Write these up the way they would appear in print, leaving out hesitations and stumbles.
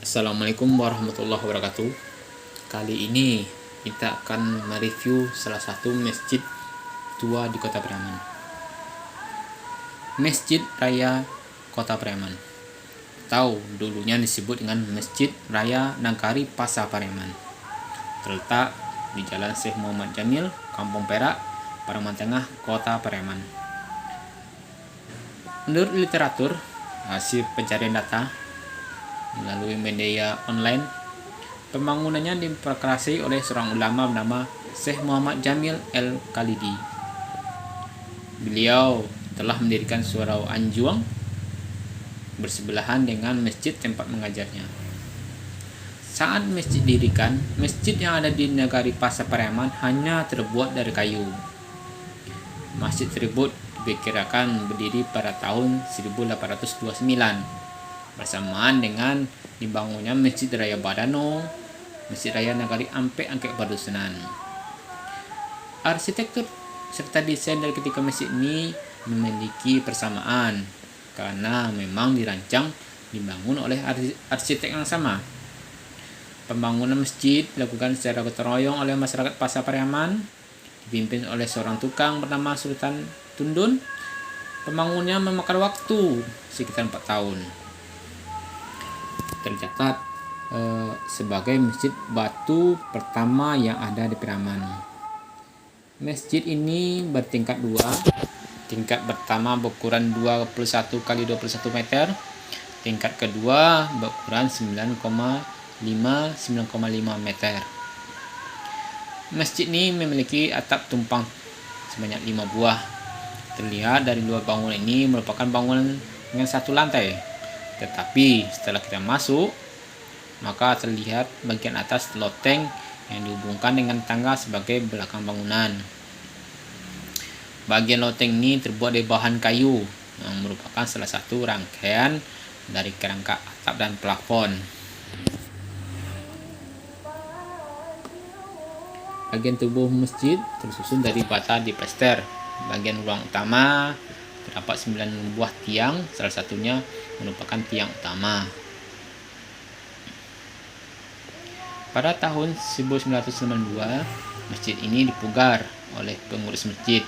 Assalamualaikum warahmatullahi wabarakatuh. Kali ini kita akan mereview salah satu masjid tua di Kota Preman. Masjid Raya Kota Preman, atau dulunya disebut dengan Masjid Raya Nagari Pasar Preman, terletak di Jalan Syekh Muhammad Jamil, Kampung Perak, Preman Tengah, Kota Preman. Menurut literatur, hasil pencarian data melalui media online, pembangunannya diperkerasi oleh seorang ulama bernama Syekh Muhammad Jamil Al-Khalidi. Beliau telah mendirikan surau Anjuang bersebelahan dengan masjid tempat mengajarnya. Saat masjid didirikan, masjid yang ada di Nagari Pasar Preman hanya terbuat dari kayu. Masjid tersebut diperkirakan berdiri pada tahun 1829 bersamaan dengan dibangunnya Masjid Raya Badano, Masjid Raya Nagari Ampek Angkek Padusunan. Arsitektur serta desain dari ketiga masjid ini memiliki persamaan karena memang dirancang dibangun oleh arsitek yang sama. Pembangunan masjid dilakukan secara gotong royong oleh masyarakat Pasar Preman, dipimpin oleh seorang tukang bernama Sultan Tundun. Pembangunannya memakan waktu sekitar 4 tahun. Tercatat sebagai masjid batu pertama yang ada di Preman. Masjid ini bertingkat 2. Tingkat pertama berukuran 21 x 21 meter. Tingkat kedua berukuran 9,5 meter. Masjid ini memiliki atap tumpang sebanyak 5 buah. Terlihat dari luar bangunan ini merupakan bangunan dengan 1 lantai. Tetapi setelah kita masuk, maka terlihat bagian atas loteng yang dihubungkan dengan tangga sebagai belakang bangunan. Bagian loteng ini terbuat dari bahan kayu yang merupakan salah satu rangkaian dari kerangka atap dan plafon. Bagian tubuh masjid tersusun dari bata diplester. Bagian ruang utama terdapat 9 buah tiang, salah satunya merupakan tiang utama. Pada tahun 1992, masjid ini dipugar oleh pengurus masjid.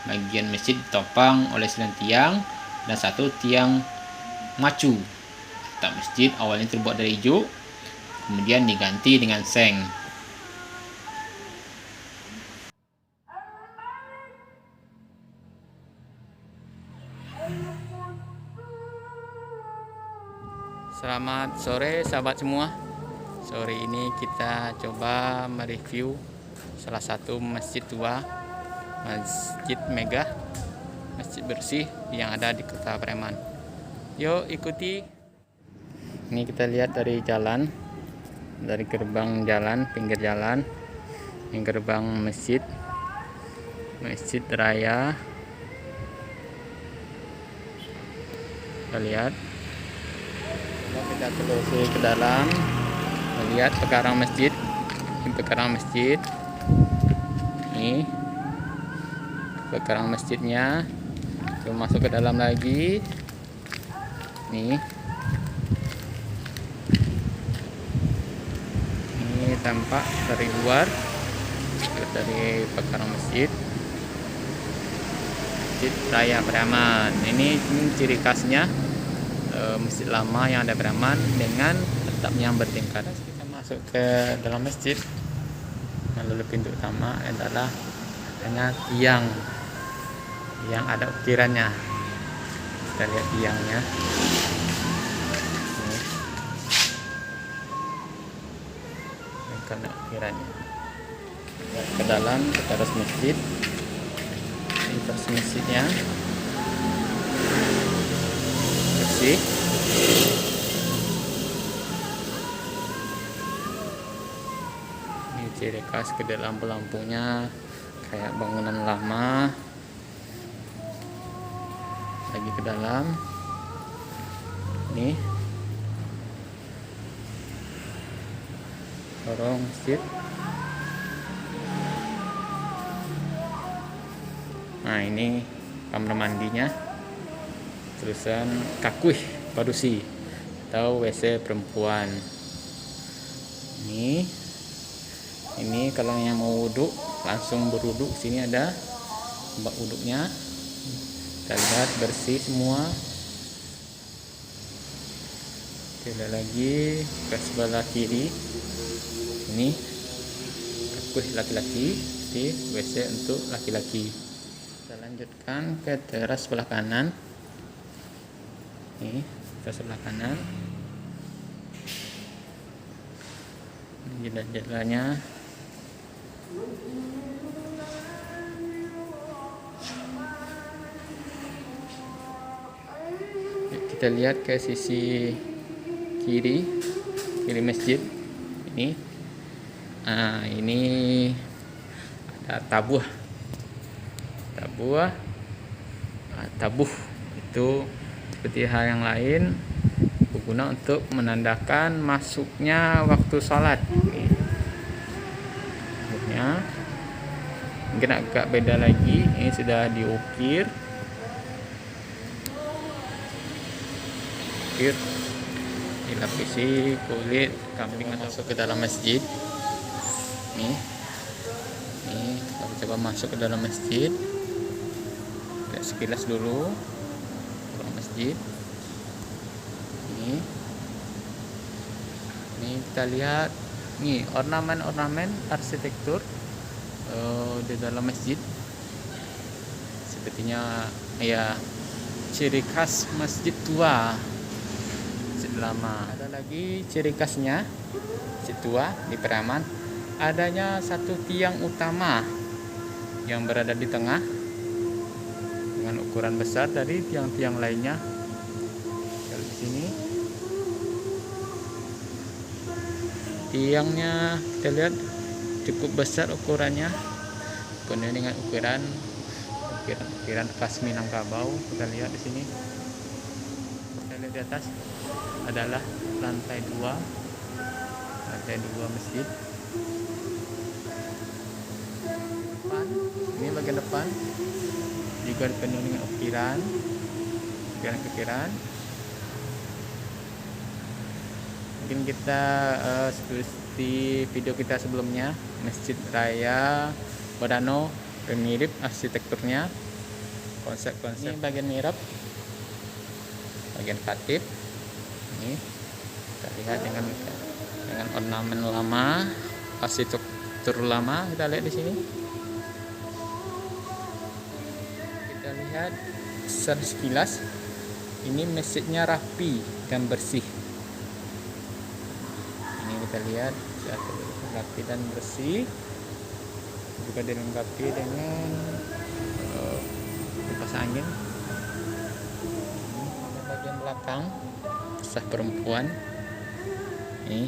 Bagian masjid ditopang oleh 9 tiang dan 1 tiang macu. Atap masjid awalnya terbuat dari hijau, kemudian diganti dengan seng. Selamat sore sahabat semua. Sore ini kita coba mereview salah satu masjid tua, Masjid Megah, masjid bersih yang ada di Kota Preman. Yuk ikuti. Ini kita lihat dari jalan, dari gerbang jalan, pinggir jalan, yang gerbang masjid, Masjid Raya. Kita lihat. Kita telusuri ke dalam, melihat pekarang masjid. Ini pekarang masjid. Ini pekarang masjidnya. Kita masuk ke dalam lagi. Nih. Ini tampak dari luar, dari pekarang masjid. Masjid Raya Preman. Ini ciri khasnya masjid lama yang ada Preman dengan atap yang bertingkat. Kita masuk ke dalam masjid. Lalu pintu utama adalah hanya tiang yang ada ukirannya. Kita lihat tiangnya. Ini karena ukirannya. Ke dalam, ke teras masjid. Ini teras masjidnya. Bersih. Ini ciri khas ke dalam lampunya kayak bangunan lama. Lagi ke dalam. Nih. Lorong masjid. Nah, ini kamar mandinya. tulisan kakuih padusi atau WC perempuan. Ini kalau yang mau wudhu langsung berwudhu, sini ada tempat wudhunya. Kita lihat bersih semua. Tidak lagi ke sebelah kiri, ini kakuih laki-laki di WC untuk laki-laki. Kita lanjutkan ke teras sebelah kanan. Ini teras sebelah kanan, jendela-jendelanya. Kita lihat ke sisi kiri masjid. Ini ada tabuh itu seperti hal yang lain berguna untuk menandakan masuknya waktu sholat. Mungkin agak beda lagi, ini sudah diukir dilapisi kulit kambing. Masuk ke dalam masjid. Nih kita coba masuk ke dalam masjid. Lihat sekilas dulu ruang masjid. Ini kita lihat nih ornamen arsitektur di dalam masjid. Sepertinya ya ciri khas masjid tua, masjid lama. Ada lagi ciri khasnya masjid tua di Pariaman, adanya satu tiang utama yang berada di tengah dengan ukuran besar dari tiang-tiang lainnya. Kalau di sini tiangnya kita lihat cukup besar ukurannya, kemudian dengan ukiran khas Minangkabau. Kita lihat di sini, kita lihat di atas adalah lantai 2 masjid. Ini bagian depan juga dipenuhi dengan ukiran. Mungkin kita seperti video kita sebelumnya, Masjid Raya Bodano, mirip arsitekturnya, konsep-konsep. Ini bagian mihrab, bagian khatib. Ini kita lihat dengan ornamen lama, arsitektur lama. Kita lihat di sini. Kita lihat sekilas, ini masjidnya rapi dan bersih. Ini kita lihat rapi dan bersih, juga dilengkapi dengan kipas angin. Ini bagian belakang sah perempuan. Ini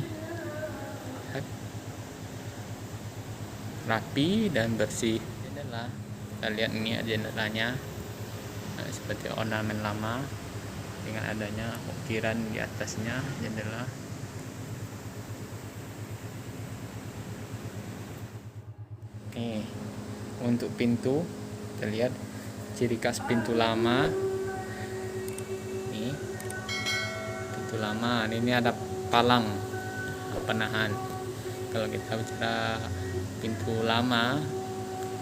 rapi dan bersih. Jendela, kita lihat ini jendelanya seperti ornamen lama dengan adanya ukiran di atasnya jendela. Untuk pintu, kita lihat ciri khas pintu lama. Ini pintu lama, ini ada palang penahan. Kalau kita bicara pintu lama,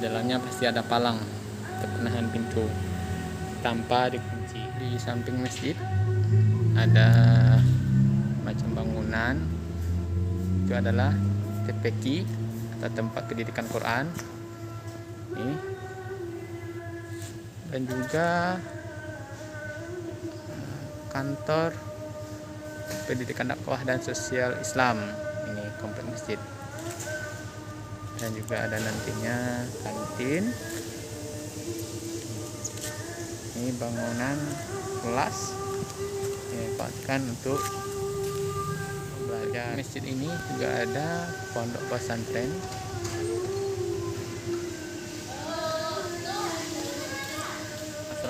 dalamnya pasti ada palang untuk penahan pintu tanpa dikunci. Di samping masjid ada macam bangunan, itu adalah TPQ atau tempat pendidikan Quran. Ini dan juga kantor pendidikan dakwah dan sosial Islam. Ini komplek masjid, dan juga ada nantinya kantin. Ini bangunan kelas dimanfaatkan untuk belajar. Masjid ini juga ada pondok pesantren.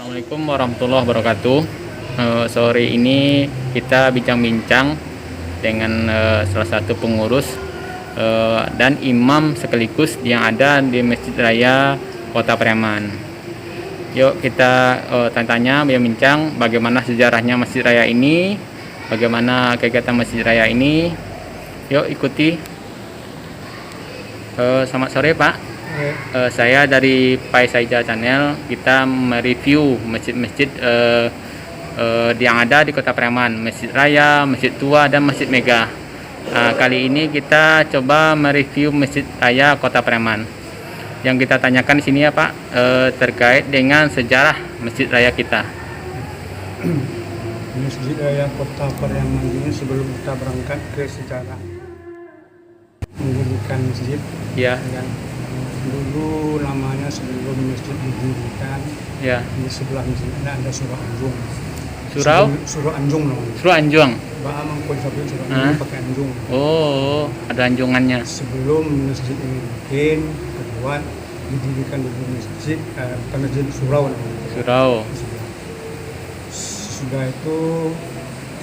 Assalamualaikum warahmatullahi wabarakatuh. Sore ini kita bincang-bincang dengan salah satu pengurus dan imam sekaligus yang ada di Masjid Raya Kota Pariaman. Yuk kita tanya-tanya, bincang bagaimana sejarahnya Masjid Raya ini, bagaimana kegiatan Masjid Raya ini. Yuk ikuti. Selamat sore Pak. Saya dari Pai Saija Channel. Kita mereview masjid-masjid yang ada di Kota Pariaman, Masjid Raya, Masjid Tua, dan Masjid Mega. Kali ini kita coba mereview Masjid Raya Kota Pariaman. Yang kita tanyakan di sini ya Pak, terkait dengan sejarah Masjid Raya kita. Masjid Raya Kota Pariaman ini sebelum kita berangkat ke sejarah mendirikan masjid, Ya. yang dulu namanya sebelum masjid didirikan, Ya. di sebelah masjid ada Surau Anjung. Surau Anjung namanya. Surau Anjung. Ba'a mangkon sabi Surau Anjung pakai Anjung. Oh, ada anjungannya. Sebelum masjid ini bikin, kedua didirikan dulu masjid, bukan masjid surau namanya. Surau. Sudah itu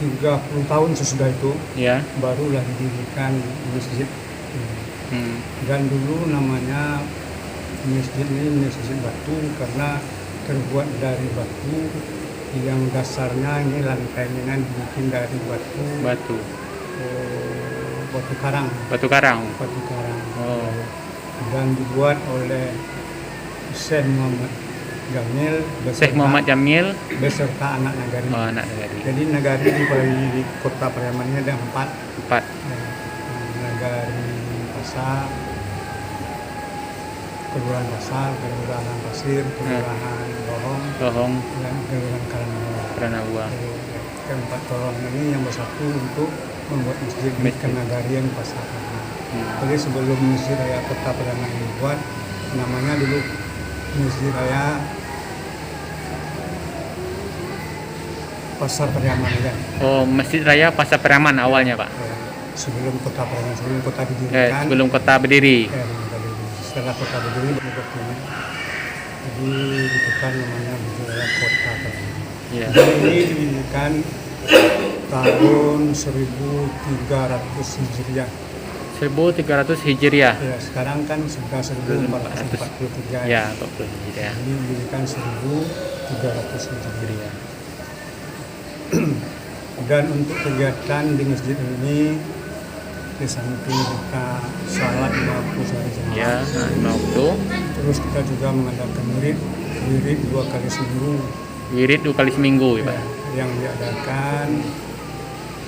30 tahun sesudah itu Ya. barulah didirikan masjid. Dan dulu namanya masjid ini masjid batu karena terbuat dari batu yang dasarnya ini lantainya dibikin dari batu karang. Batu karang. Oh. Dan dibuat oleh Syekh Muhammad Jamil beserta anak nagari. Oh, anak nagari. Jadi nagari di Kota Pariaman ini ada 4. Nagari Pasar, Kelurahan Pasar, Kelurahan Pasir, Kelurahan Lohong, dan Kelurahan Karanaua. Keempat kelurahan ini yang bersatu untuk membuat masjid di Kenagarian Pasar. Jadi sebelum Masjid Raya Kota Pariaman dibuat, namanya dulu Masjid Raya Pasar Pariaman ya. Oh, Masjid Raya Pasar Pariaman awalnya Pak. Sebelum Kota Pariaman, sebelum kota didirikan. Sebelum kota berdiri. Setelah kota berdiri baru berpindah. Jadi dibuka namanya Masjid Raya Kota Pariaman. Ya. Dan ini didirikan tahun 1300 Hijriah. 1300 Hijriah. Ya, sekarang kan sudah 1443. Ya, 40 Hijriah. Ini didirikan 1300 Hijriah. Dan untuk kegiatan di masjid ini, di samping kita salat 50 hari semalam, Ya, waktu. terus kita juga mengadakan wirid 2 kali seminggu. Wirid 2 kali seminggu ya Pak. Yang diadakan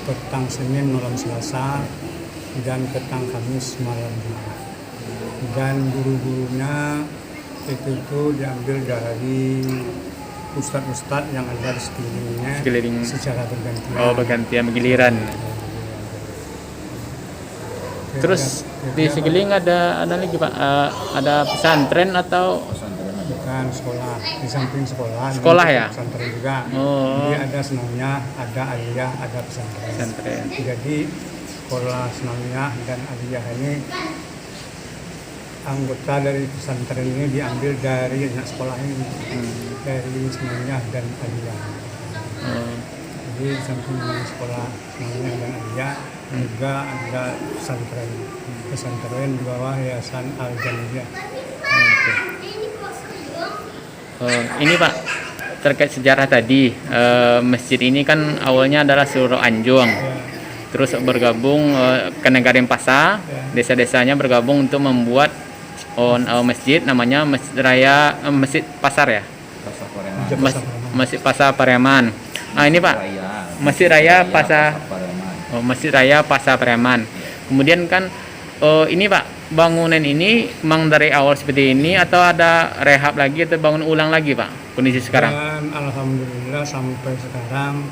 petang Senin malam Selasa dan petang Kamis malam Jumat. Dan guru-gurunya itu diambil dari ustadz-ustadz yang ada di sekelilingnya secara bergantian. Oh, bergantian bergiliran. Terus di sekeliling ada lagi Pak, ada pesantren atau bukan sekolah, di samping sekolah ya? Pesantren juga. Oh. Jadi ada senamnya, ada aliyah, ada pesantren. Jadi sekolah senamnya dan aliyah ini anggota dari pesantren ini diambil dari anak sekolah ini, dari senamnya dan aliyah. Jadi di samping sekolah senamnya dan aliyah juga ada pesantren di bawah Yayasan Al-Janiyah. Ini Pak, terkait sejarah tadi, masjid ini kan awalnya adalah Surau Anjung, terus bergabung ke Negari Pasar, desa-desanya bergabung untuk membuat masjid namanya Masjid Pasar ya, Masjid Pasar Pariaman. Nah ini Pak, Masjid Raya Pasar Pariaman. Kemudian kan ini Pak, bangunan ini memang dari awal seperti ini atau ada rehab lagi atau bangun ulang lagi Pak kondisi sekarang? Dan alhamdulillah sampai sekarang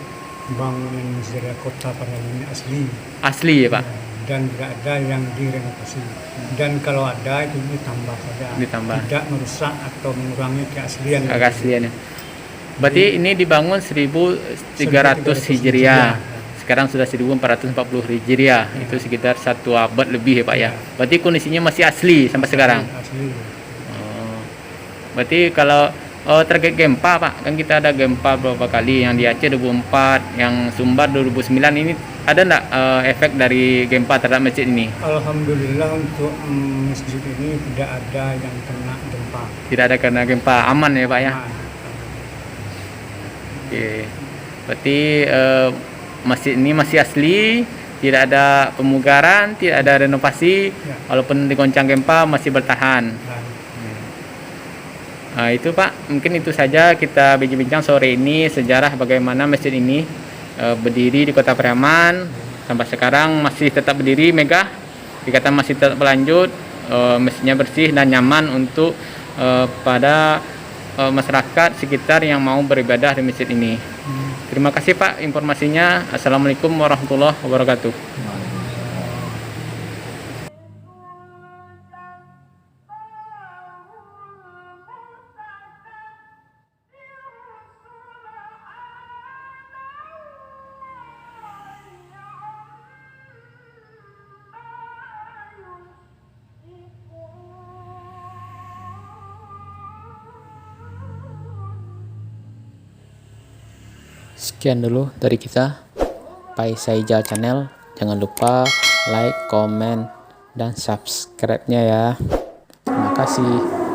bangunan Masjid Raya Kota Pariaman ini asli ya Pak. Dan tidak ada yang direnovasi. Dan kalau ada itu ditambah saja. Tidak merusak atau mengurangi keasliannya. Berarti ini dibangun 1300 Hijriah. Sekarang sudah 1440 Hijriah. Itu sekitar 1 abad lebih ya Pak ya. Berarti kondisinya masih asli sampai sekarang. Asli. Berarti kalau terkait gempa Pak, kan kita ada gempa beberapa kali, yang di Aceh 2004, yang Sumbar 2009, ini ada enggak efek dari gempa terhadap masjid ini? Alhamdulillah untuk masjid ini tidak ada yang kena gempa. Tidak ada kena gempa, aman ya Pak ya? Oke. Berarti masjid ini masih asli, tidak ada pemugaran, tidak ada renovasi, Ya. walaupun digoncang gempa masih bertahan. Nah, Nah, itu Pak, mungkin itu saja kita bincang-bincang sore ini sejarah bagaimana masjid ini berdiri di Kota Pariaman sampai sekarang masih tetap berdiri, megah, dikatakan masih tetap berlanjut, masjidnya bersih dan nyaman untuk pada masyarakat sekitar yang mau beribadah di masjid ini. Terima kasih Pak informasinya. Assalamualaikum warahmatullahi wabarakatuh. Sekian dulu dari kita, Pai Saija Channel. Jangan lupa like, komen, dan subscribe-nya ya. Terima kasih.